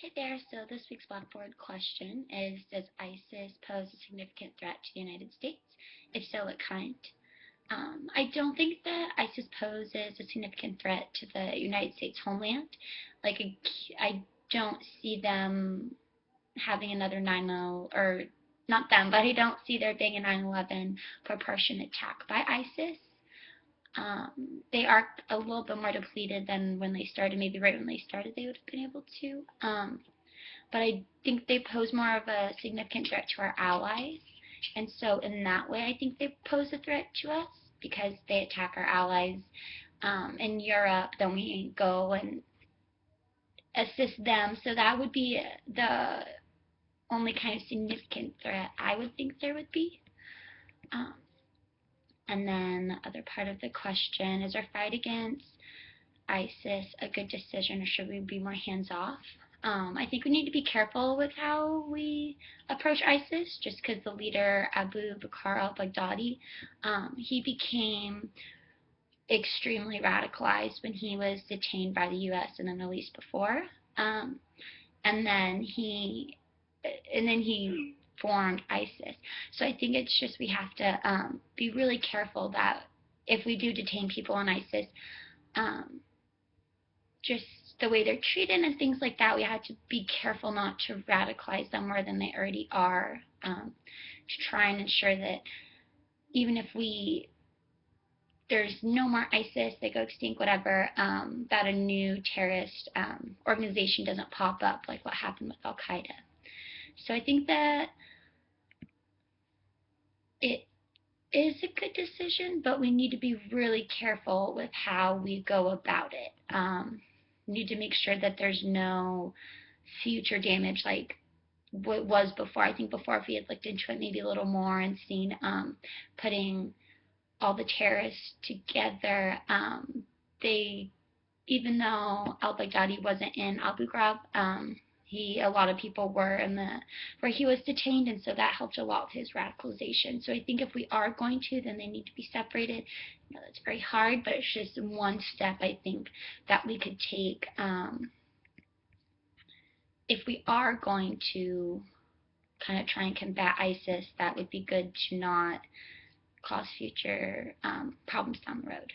Hey there, so this week's Blackboard question is, does ISIS pose a significant threat to the United States? If so, what kind? I don't think that ISIS poses a significant threat to the United States homeland. Like, I don't see them having another 9/11, or not them, but I don't see there being a 9/11 proportion attack by ISIS. They are a little bit more depleted than when they started. Maybe right when they started, they would have been able to. But I think they pose more of a significant threat to our allies. And so in that way, I think they pose a threat to us because they attack our allies in Europe. Then we go and assist them. So that would be the only kind of significant threat I would think there would be. Um, and then the other part of the question is, our fight against ISIS a good decision, or should we be more hands off? I think we need to be careful with how we approach ISIS, just because the leader, Abu Bakr al-Baghdadi, he became extremely radicalized when he was detained by the U.S. in the Middle East before, um, and then he formed ISIS. So I think it's just we have to be really careful that if we do detain people in ISIS, um, just the way they're treated and things like that, we have to be careful not to radicalize them more than they already are, to try and ensure that even if there's no more ISIS, they go extinct, whatever, that a new terrorist organization doesn't pop up like what happened with Al-Qaeda. So I think that it is a good decision, but we need to be really careful with how we go about it. We need to make sure that there's no future damage like what was before. I think before, if we had looked into it maybe a little more and seen putting all the terrorists together, they, even though al-Baghdadi wasn't in Abu Ghraib, a lot of people were in where he was detained, and so that helped a lot with his radicalization. So I think if we are going to, then they need to be separated. That's very hard, but it's just one step I think that we could take. If we are going to kind of try and combat ISIS, that would be good to not cause future problems down the road.